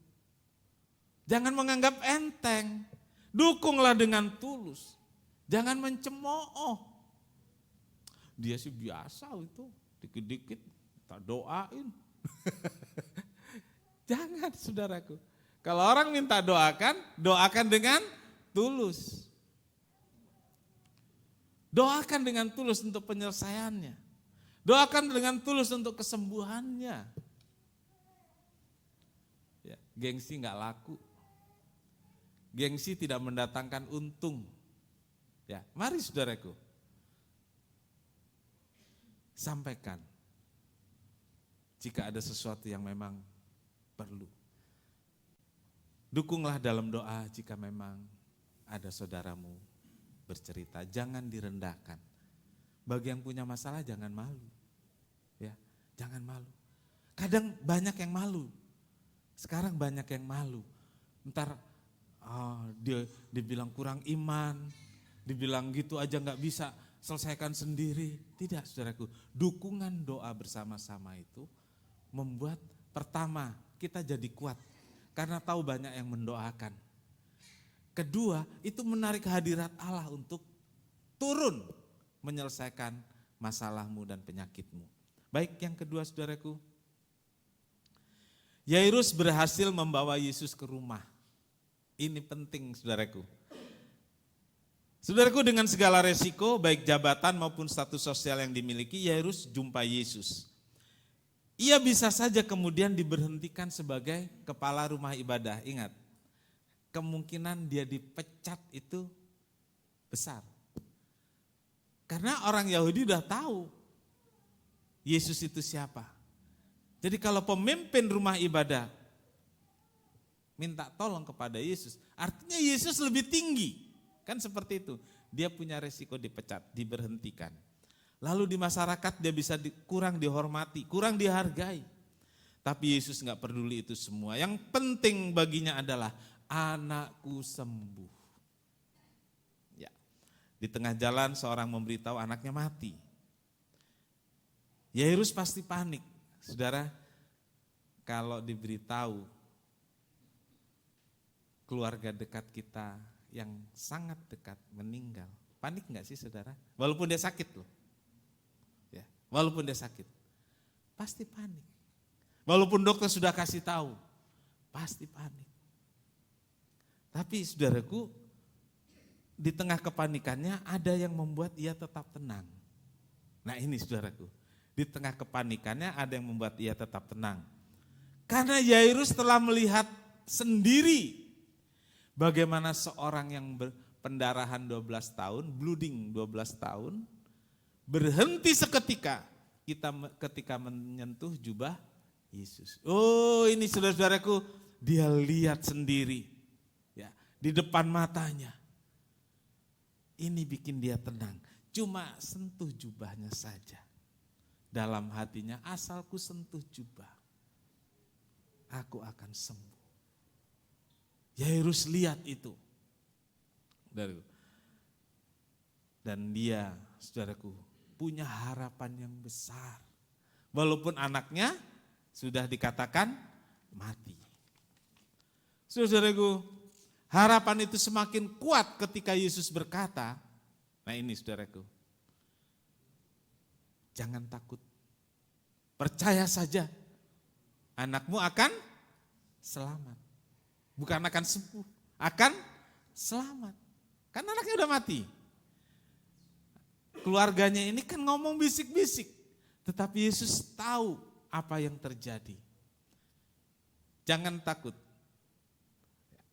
Jangan menganggap enteng. Dukunglah dengan tulus. Jangan mencemooh. Dia sih biasa itu, dikit-dikit tak doain. Jangan saudaraku. Kalau orang minta doakan dengan tulus. Doakan dengan tulus untuk penyelesaiannya. Doakan dengan tulus untuk kesembuhannya. Ya, gengsi nggak laku. Gengsi tidak mendatangkan untung. Ya, mari saudaraku. Sampaikan jika ada sesuatu yang memang perlu. Dukunglah dalam doa jika memang ada saudaramu bercerita, jangan direndahkan. Bagi yang punya masalah jangan malu. Ya, jangan malu. Kadang banyak yang malu. Sekarang banyak yang malu. Ntar dia dibilang kurang iman, dibilang gitu aja nggak bisa, selesaikan sendiri. Tidak saudaraku, dukungan doa bersama-sama itu membuat pertama kita jadi kuat karena tahu banyak yang mendoakan. Kedua, itu menarik hadirat Allah untuk turun menyelesaikan masalahmu dan penyakitmu. Baik, yang kedua saudaraku, Yairus berhasil membawa Yesus ke rumah. Ini penting saudaraku. Saudaraku, dengan segala resiko baik jabatan maupun status sosial yang dimiliki, Yairus jumpa Yesus. Ia bisa saja kemudian diberhentikan sebagai kepala rumah ibadah. Ingat, kemungkinan dia dipecat itu besar. Karena orang Yahudi udah tahu Yesus itu siapa. Jadi kalau pemimpin rumah ibadah minta tolong kepada Yesus, artinya Yesus lebih tinggi. Kan seperti itu, dia punya resiko dipecat, diberhentikan. Lalu di masyarakat dia bisa kurang dihormati, kurang dihargai. Tapi Yesus gak peduli itu semua. Yang penting baginya adalah anakku sembuh. Ya. Di tengah jalan seorang memberitahu anaknya mati. Yairus pasti panik. Saudara, kalau diberitahu keluarga dekat kita yang sangat dekat meninggal, panik nggak sih saudara? Walaupun dia sakit loh. Ya, walaupun dia sakit, pasti panik. Walaupun dokter sudah kasih tahu, pasti panik. Tapi saudaraku, di tengah kepanikannya ada yang membuat ia tetap tenang. Nah ini saudaraku, di tengah kepanikannya ada yang membuat ia tetap tenang. Karena Yairus telah melihat sendiri bagaimana seorang yang pendarahan 12 tahun, bleeding 12 tahun, berhenti seketika ketika menyentuh jubah Yesus. Oh ini saudara-saudaraku, dia lihat sendiri ya di depan matanya. Ini bikin dia tenang. Cuma sentuh jubahnya saja. Dalam hatinya, asalku sentuh jubah, aku akan sembuh. Yairus lihat itu. Dan dia, saudaraku, punya harapan yang besar. Walaupun anaknya sudah dikatakan mati. Saudaraku, harapan itu semakin kuat ketika Yesus berkata, nah ini saudaraku, jangan takut, percaya saja, anakmu akan selamat. Bukan akan sembuh, akan selamat. Karena anaknya udah mati. Keluarganya ini kan ngomong bisik-bisik, tetapi Yesus tahu apa yang terjadi. Jangan takut,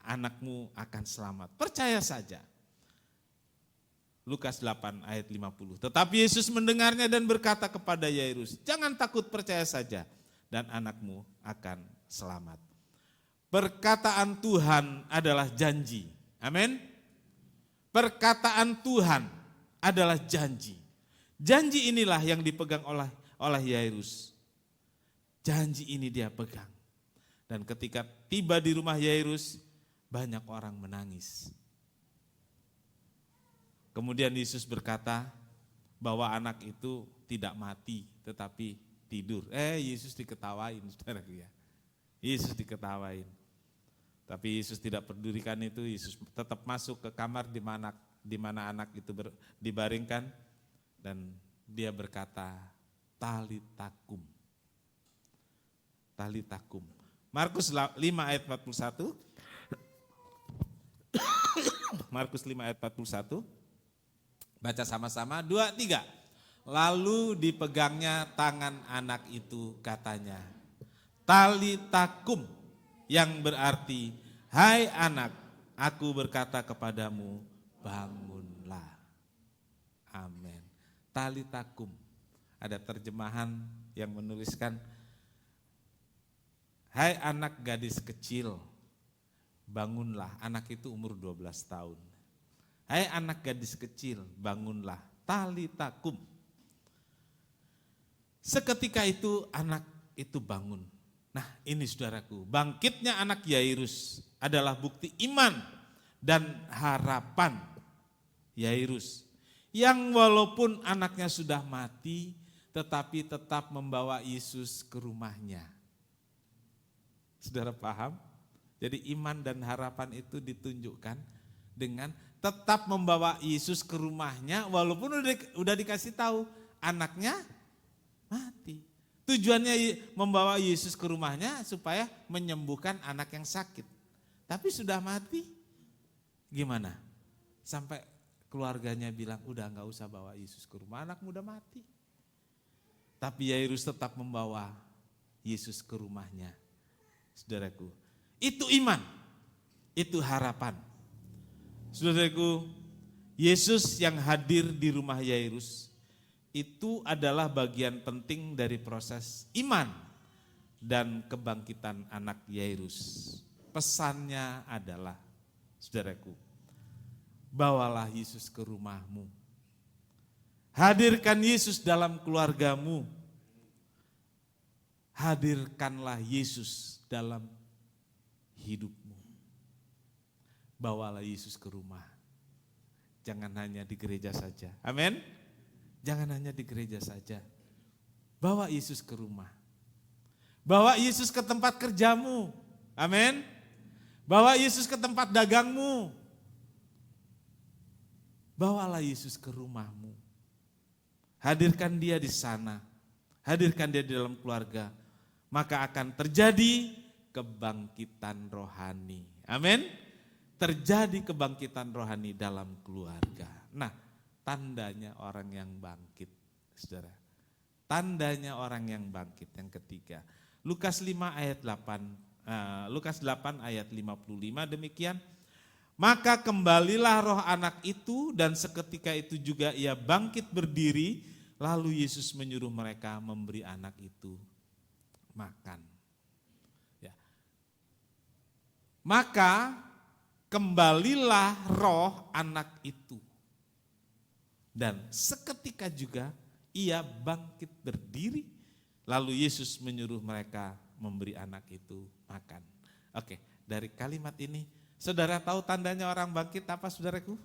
anakmu akan selamat. Percaya saja. Lukas 8 ayat 50. Tetapi Yesus mendengarnya dan berkata kepada Yairus, jangan takut, percaya saja dan anakmu akan selamat. Perkataan Tuhan adalah janji. Amin. Perkataan Tuhan adalah janji. Janji inilah yang dipegang oleh Yairus. Janji ini dia pegang. Dan ketika tiba di rumah Yairus, banyak orang menangis. Kemudian Yesus berkata bahwa anak itu tidak mati tetapi tidur. Yesus diketawain, saudaraku ya. Yesus diketawain. Tapi Yesus tidak pedulikan itu, Yesus tetap masuk ke kamar di mana anak itu dibaringkan dan dia berkata, talitakum. Talitakum. Markus 5 ayat 41. Markus 5 ayat 41. Baca sama-sama, 2, 3. Lalu dipegangnya tangan anak itu, katanya, talitakum, yang berarti, hai anak, aku berkata kepadamu, bangunlah. Amin. Talitakum. Ada terjemahan yang menuliskan, hai anak gadis kecil, bangunlah. Anak itu umur 12 tahun. Hai anak gadis kecil, bangunlah. Talitakum. Seketika itu anak itu bangun. Nah ini saudaraku, bangkitnya anak Yairus adalah bukti iman dan harapan Yairus. Yang walaupun anaknya sudah mati, tetapi tetap membawa Yesus ke rumahnya. Saudara paham? Jadi iman dan harapan itu ditunjukkan dengan tetap membawa Yesus ke rumahnya walaupun udah dikasih tahu anaknya mati. Tujuannya membawa Yesus ke rumahnya supaya menyembuhkan anak yang sakit. Tapi sudah mati, gimana? Sampai keluarganya bilang, udah gak usah bawa Yesus ke rumah, anakmu udah mati. Tapi Yairus tetap membawa Yesus ke rumahnya. Saudaraku, itu iman, itu harapan. Saudaraku, Yesus yang hadir di rumah Yairus itu adalah bagian penting dari proses iman dan kebangkitan anak Yairus. Pesannya adalah, saudaraku, bawalah Yesus ke rumahmu. Hadirkan Yesus dalam keluargamu. Hadirkanlah Yesus dalam hidupmu. Bawalah Yesus ke rumah. Jangan hanya di gereja saja. Amin. Jangan hanya di gereja saja. Bawa Yesus ke rumah. Bawa Yesus ke tempat kerjamu. Amin. Bawa Yesus ke tempat dagangmu. Bawalah Yesus ke rumahmu. Hadirkan dia di sana. Hadirkan dia di dalam keluarga. Maka akan terjadi kebangkitan rohani. Amin. Terjadi kebangkitan rohani dalam keluarga. Nah, tandanya orang yang bangkit, saudara. Tandanya orang yang bangkit yang ketiga. Lukas 8 ayat 55 demikian. Maka kembalilah roh anak itu dan seketika itu juga ia bangkit berdiri. Lalu Yesus menyuruh mereka memberi anak itu makan. Ya. Maka kembalilah roh anak itu. Dan seketika juga ia bangkit berdiri, lalu Yesus menyuruh mereka memberi anak itu makan. Oke, dari kalimat ini, saudara tahu tandanya orang bangkit apa, saudaraku?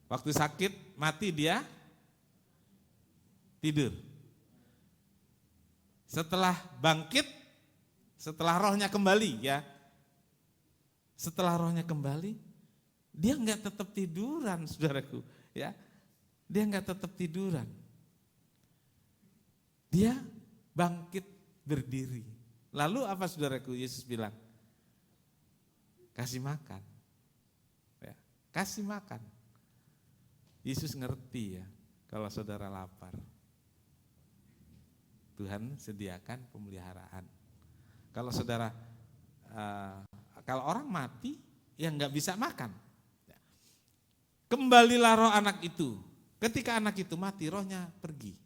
Waktu sakit, mati dia tidur. Setelah bangkit, setelah rohnya kembali ya. Setelah rohnya kembali, dia enggak tetap tiduran, saudaraku, ya. Dia enggak tetap tiduran. Dia bangkit berdiri. Lalu apa, saudaraku? Yesus bilang, kasih makan. Ya, kasih makan. Yesus ngerti ya, kalau saudara lapar. Tuhan sediakan pemeliharaan. Kalau saudara, kalau orang mati, ya enggak bisa makan. Kembalilah roh anak itu. Ketika anak itu mati, rohnya pergi.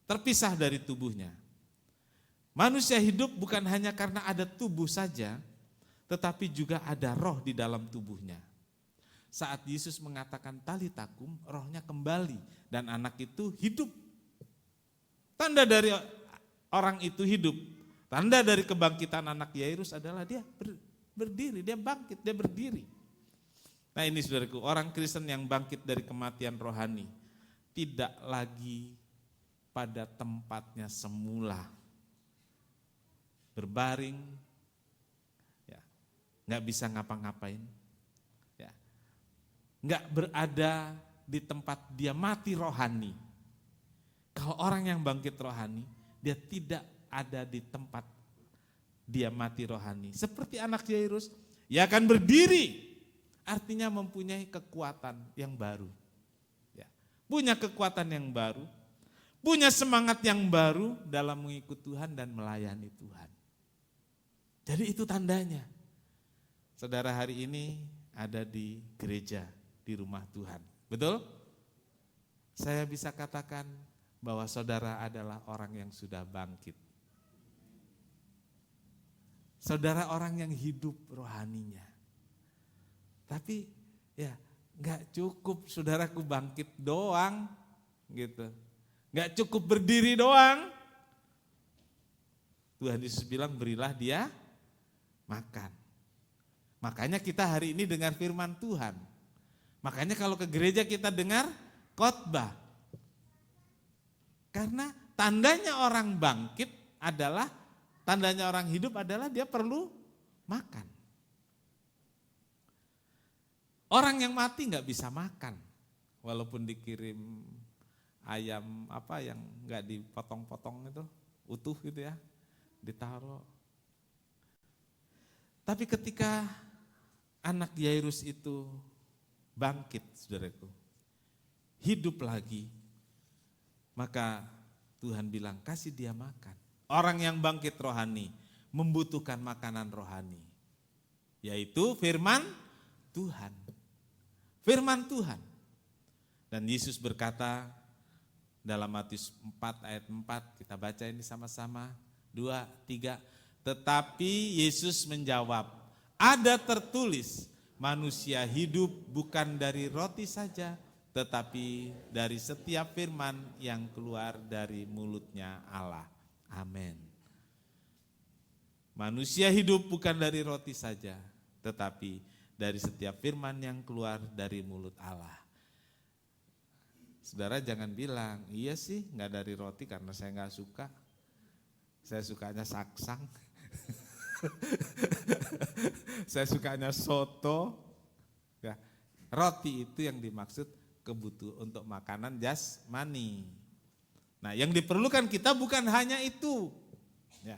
Terpisah dari tubuhnya. Manusia hidup bukan hanya karena ada tubuh saja, tetapi juga ada roh di dalam tubuhnya. Saat Yesus mengatakan talitakum, rohnya kembali dan anak itu hidup. Tanda dari orang itu hidup, tanda dari kebangkitan anak Yairus adalah dia berdiri, dia bangkit, dia berdiri. Nah ini saudaraku, orang Kristen yang bangkit dari kematian rohani tidak lagi pada tempatnya semula, berbaring, ya, nggak bisa ngapa-ngapain, ya, nggak berada di tempat dia mati rohani. Kalau orang yang bangkit rohani, dia tidak ada di tempat dia mati rohani. Seperti anak Yairus, ia akan berdiri. Artinya mempunyai kekuatan yang baru. Ya, punya kekuatan yang baru, punya semangat yang baru dalam mengikut Tuhan dan melayani Tuhan. Jadi itu tandanya. Saudara hari ini ada di gereja, di rumah Tuhan. Betul? Saya bisa katakan bahwa saudara adalah orang yang sudah bangkit. Saudara orang yang hidup rohaninya. Tapi ya nggak cukup saudaraku bangkit doang gitu. Nggak cukup berdiri doang. Tuhan Yesus bilang berilah dia makan. Makanya kita hari ini dengar firman Tuhan. Makanya kalau ke gereja kita dengar khotbah. Karena tandanya orang bangkit adalah, tandanya orang hidup adalah dia perlu makan. Orang yang mati nggak bisa makan, walaupun dikirim ayam apa yang nggak dipotong-potong itu, utuh gitu ya, ditaruh. Tapi ketika anak Yairus itu bangkit, saudaraku, hidup lagi, maka Tuhan bilang kasih dia makan. Orang yang bangkit rohani membutuhkan makanan rohani, yaitu firman Tuhan. Firman Tuhan. Dan Yesus berkata dalam Matius 4 ayat 4, kita baca ini sama-sama, 2, 3. Tetapi Yesus menjawab, ada tertulis, manusia hidup bukan dari roti saja, tetapi dari setiap firman yang keluar dari mulutnya Allah. Amin. Manusia hidup bukan dari roti saja, tetapi dari setiap firman yang keluar dari mulut Allah. Saudara jangan bilang, iya sih nggak dari roti karena saya nggak suka. Saya sukanya saksang. Saya sukanya soto. Ya, roti itu yang dimaksud kebutuhan untuk makanan jasmani. Nah, yang diperlukan kita bukan hanya itu. Ya.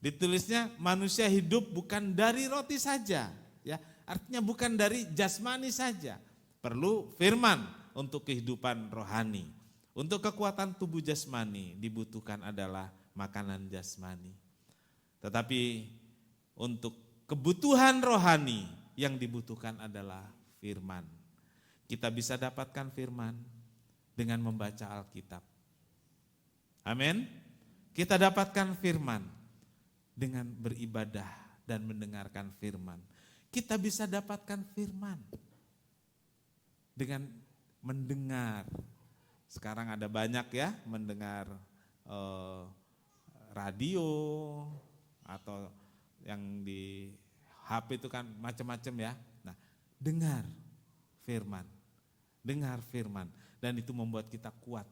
Ditulisnya manusia hidup bukan dari roti saja, ya. Artinya bukan dari jasmani saja. Perlu firman untuk kehidupan rohani. Untuk kekuatan tubuh jasmani dibutuhkan adalah makanan jasmani. Tetapi untuk kebutuhan rohani yang dibutuhkan adalah firman. Kita bisa dapatkan firman dengan membaca Alkitab. Amin. Kita dapatkan firman dengan beribadah dan mendengarkan firman. Kita bisa dapatkan firman dengan mendengar. Sekarang ada banyak ya mendengar radio atau yang di HP itu kan macam-macam ya. Nah, dengar firman. Dengar firman dan itu membuat kita kuat,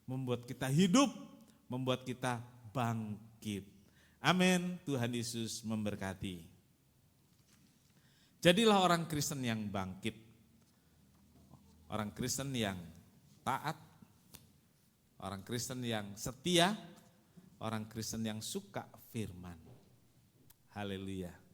membuat kita hidup, membuat kita bangkit. Amin. Tuhan Yesus memberkati. Jadilah orang Kristen yang bangkit. Orang Kristen yang taat. Orang Kristen yang setia. Orang Kristen yang suka firman. Haleluya.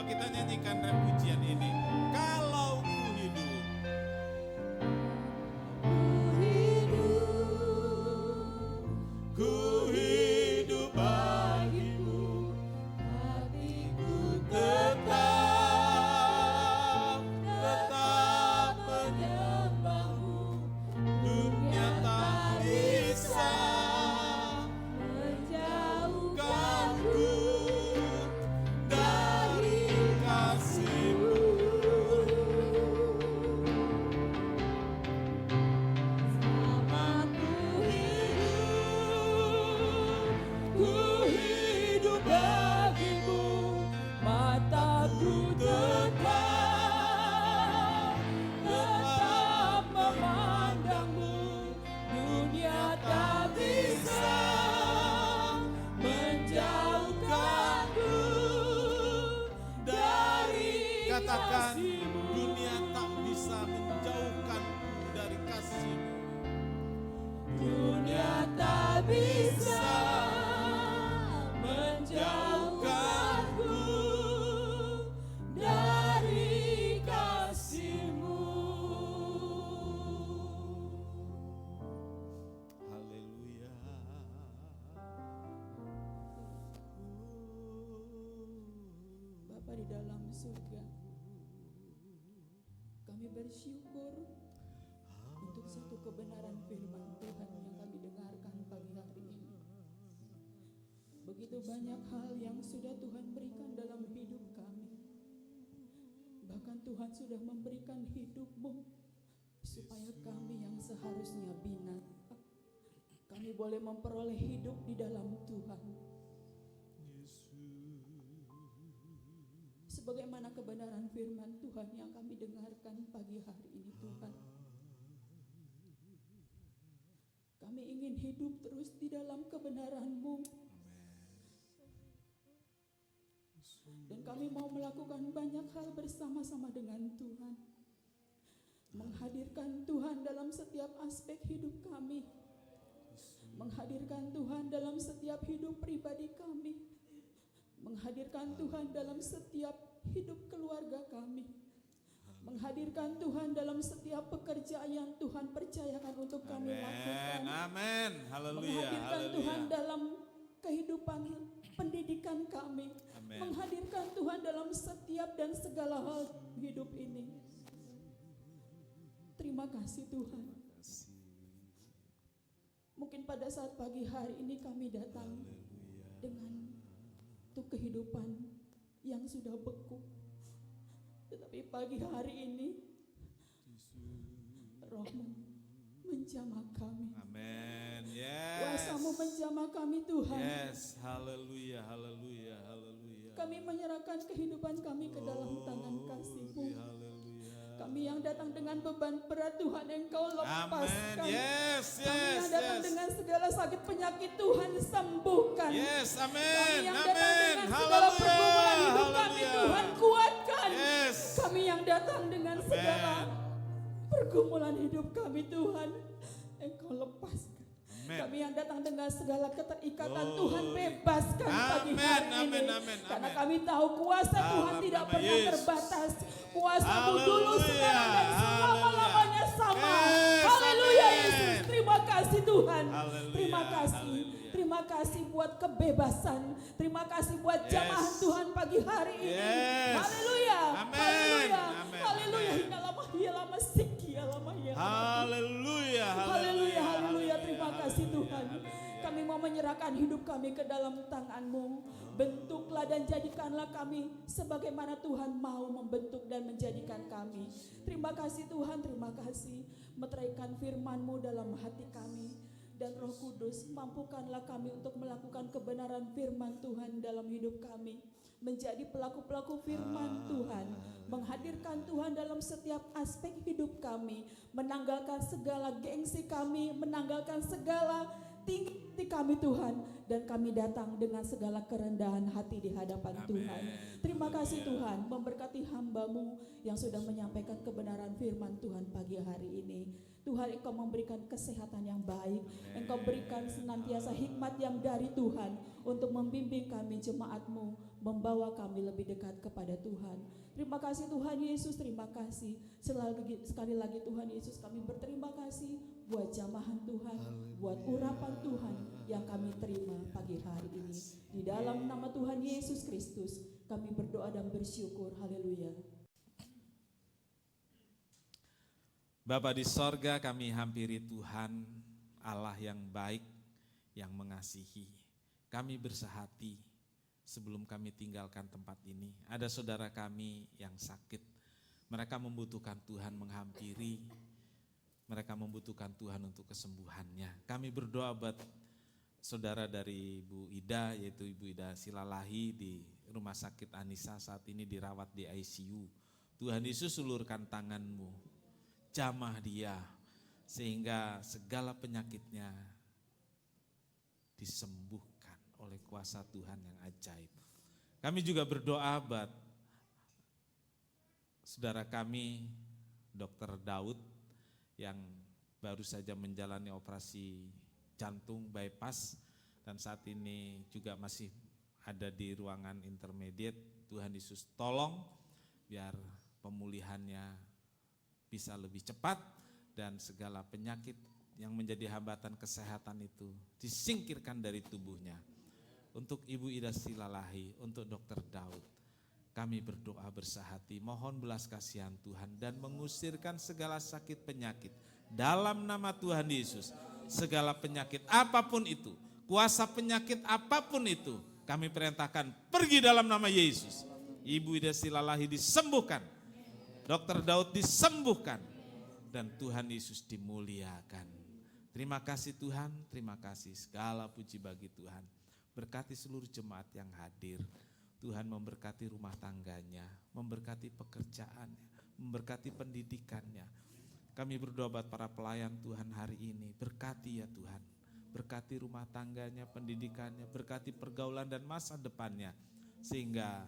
Kita nyanyikan repujian ini. Kalau ku hidup, ku hidup bagimu, hatiku tetap menyembahmu. Dunia tak bisa menjauhkanku dari kasih-Mu. Selama ku hidup bagimu, mataku tetap memandangmu. Dunia tak bisa menjauhkanku dari katakan, dunia tak bisa menjauhkanku dari kasih-Mu. Dunia tak bisa menjauhkanku dari kasih-Mu. Haleluya. Bapa di dalam surga, kami bersyukur untuk satu kebenaran firman Tuhan yang kami dengarkan pagi hari ini. Begitu banyak hal yang sudah Tuhan berikan dalam hidup kami. Bahkan Tuhan sudah memberikan hidupmu supaya kami yang seharusnya binasa, kami boleh memperoleh hidup di dalam Tuhan. Sebagaimana kebenaran firman Tuhan yang kami dengarkan pagi hari ini Tuhan. Kami ingin hidup terus di dalam kebenaran-Mu. Dan kami mau melakukan banyak hal bersama-sama dengan Tuhan. Menghadirkan Tuhan dalam setiap aspek hidup kami. Menghadirkan Tuhan dalam setiap hidup pribadi kami. Menghadirkan Tuhan dalam setiap hidup keluarga kami. Menghadirkan Tuhan dalam setiap pekerjaan yang Tuhan percayakan untuk kami lakukan. Amin. Haleluya. Menghadirkan Tuhan dalam kehidupan pendidikan kami. Amin. Menghadirkan Tuhan dalam setiap dan segala hal hidup ini. Terima kasih Tuhan. Mungkin pada saat pagi hari ini kami datang dengan tuh kehidupan yang sudah beku. Tetapi pagi hari ini Roh-Mu menjamah kami. Amin. Yes. Kuasa-Mu menjamah kami Tuhan. Yes. Haleluya. Haleluya. Haleluya. Kami menyerahkan kehidupan kami ke dalam tangan kasih-Mu. Haleluya. Kami yang datang dengan beban berat Tuhan Engkau lepaskan. Amin. Yes. Kami yang Yes. datang Yes. dengan segala sakit penyakit Tuhan sembuhkan. Yes. Kami Amin. yang datang Amin. dengan segala pergumulan hidup kami Haleluya. Tuhan kuatkan. Yes. Kami yang datang dengan segala pergumulan hidup kami Tuhan Engkau lepaskan. Amin. Kami yang datang dengan segala keterikatan Glory. Tuhan bebaskan pagi Amin, hari amin, ini. amin, Karena amin. kami tahu kuasa Tuhan Dalam tidak nama pernah Yesus. terbatas. Kuasa-Mu dulu, Haleluya, sekarang dan selama-lamanya sama. Yes, Haleluya amin. Yesus. Terima kasih Tuhan. Haleluya, Terima kasih. haleluya. Terima kasih buat kebebasan. Terima kasih buat Yes. jamaah Tuhan pagi hari ini. Yes. Haleluya. Amin, Haleluya. amin, Haleluya. amin. Hina lama hiya lama siki ya lama ya. Haleluya. Haleluya, haleluya, terima kasih Tuhan. haleluya. Kami mau menyerahkan hidup kami ke dalam tangan-Mu. Bentuklah dan jadikanlah kami sebagaimana Tuhan mau membentuk dan menjadikan kami. Terima kasih Tuhan, terima kasih. Meteraikan firman-Mu dalam hati kami. Dan Roh Kudus, mampukanlah kami untuk melakukan kebenaran firman Tuhan dalam hidup kami. Menjadi pelaku-pelaku firman Tuhan. Menghadirkan Tuhan dalam setiap aspek hidup kami. Menanggalkan segala gengsi kami, menanggalkan segala tinggi kami Tuhan. Dan kami datang dengan segala kerendahan hati di hadapan Amin. Tuhan. Terima kasih Tuhan, memberkati hamba-Mu yang sudah menyampaikan kebenaran firman Tuhan pagi hari ini. Tuhan, Engkau memberikan kesehatan yang baik. Engkau berikan senantiasa hikmat yang dari Tuhan untuk membimbing kami jemaat-Mu, membawa kami lebih dekat kepada Tuhan. Terima kasih Tuhan Yesus, terima kasih. Sekali lagi Tuhan Yesus, kami berterima kasih buat jamahan Tuhan, buat urapan Tuhan yang kami terima pagi hari ini. Di dalam nama Tuhan Yesus Kristus, kami berdoa dan bersyukur. Haleluya. Bapa di sorga, kami hampiri Tuhan, Allah yang baik, yang mengasihi. Kami bersehati sebelum kami tinggalkan tempat ini. Ada saudara kami yang sakit, mereka membutuhkan Tuhan menghampiri, mereka membutuhkan Tuhan untuk kesembuhannya. Kami berdoa buat saudara dari Ibu Ida, yaitu Ibu Ida Silalahi di Rumah Sakit Anissa saat ini dirawat di ICU. Tuhan Yesus ulurkan tangan-Mu, jamah dia sehingga segala penyakitnya disembuhkan oleh kuasa Tuhan yang ajaib. Kami juga berdoa buat saudara kami Dr. Daud yang baru saja menjalani operasi jantung bypass dan saat ini juga masih ada di ruangan intermediate. Tuhan Yesus tolong biar pemulihannya bisa lebih cepat dan segala penyakit yang menjadi hambatan kesehatan itu disingkirkan dari tubuhnya. Untuk Ibu Ida Silalahi, untuk Dr. Daud, kami berdoa bersehati, mohon belas kasihan Tuhan dan mengusirkan segala sakit penyakit dalam nama Tuhan Yesus. Segala penyakit apapun itu, kuasa penyakit apapun itu, kami perintahkan pergi dalam nama Yesus. Ibu Ida Silalahi disembuhkan. Dr. Daud disembuhkan, dan Tuhan Yesus dimuliakan. Terima kasih Tuhan, terima kasih, segala puji bagi Tuhan. Berkati seluruh jemaat yang hadir. Tuhan memberkati rumah tangganya, memberkati pekerjaannya, memberkati pendidikannya. Kami berdoa buat para pelayan Tuhan hari ini, berkati ya Tuhan. Berkati rumah tangganya, pendidikannya, berkati pergaulan dan masa depannya. Sehingga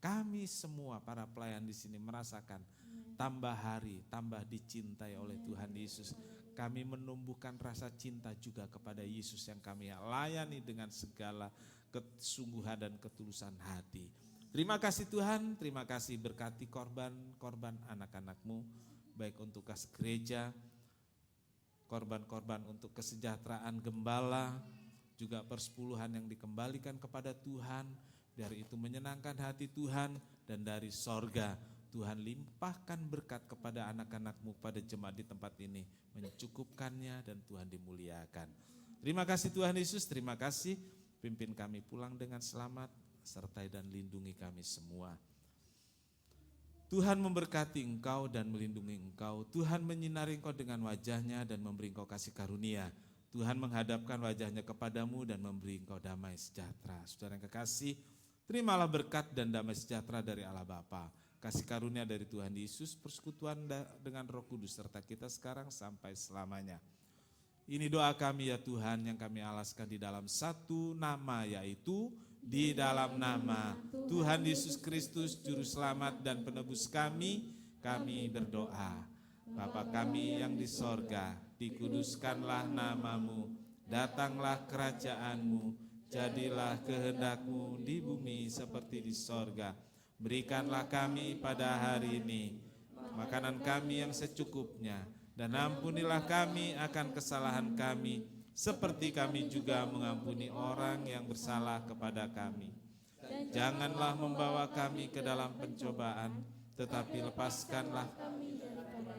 kami semua para pelayan di sini merasakan tambah hari, tambah dicintai oleh Tuhan Yesus. Kami menumbuhkan rasa cinta juga kepada Yesus yang kami layani dengan segala kesungguhan dan ketulusan hati. Terima kasih Tuhan, terima kasih, berkati korban-korban anak-anak-Mu, baik untuk kas gereja, korban-korban untuk kesejahteraan gembala, juga persepuluhan yang dikembalikan kepada Tuhan. Dari itu menyenangkan hati Tuhan, dan dari sorga Tuhan limpahkan berkat kepada anak-anak-Mu, pada jemaat di tempat ini, mencukupkannya dan Tuhan dimuliakan. Terima kasih Tuhan Yesus, terima kasih, pimpin kami pulang dengan selamat, sertai dan lindungi kami semua. Tuhan memberkati engkau dan melindungi engkau. Tuhan menyinari engkau dengan wajahnya dan memberi engkau kasih karunia. Tuhan menghadapkan wajahnya kepadamu dan memberi engkau damai sejahtera. Saudara yang kekasih, terimalah berkat dan damai sejahtera dari Allah Bapa, kasih karunia dari Tuhan Yesus, persekutuan dengan Roh Kudus serta kita sekarang sampai selamanya. Ini doa kami ya Tuhan yang kami alaskan di dalam satu nama, yaitu di dalam nama Tuhan Yesus Kristus, Juru Selamat dan Penebus kami berdoa. Bapa kami yang di sorga, dikuduskanlah namamu, datanglah kerajaanmu, jadilah kehendak-Mu di bumi seperti di sorga. Berikanlah kami pada hari ini makanan kami yang secukupnya, dan ampunilah kami akan kesalahan kami, seperti kami juga mengampuni orang yang bersalah kepada kami. Janganlah membawa kami ke dalam pencobaan, tetapi lepaskanlah kami daripada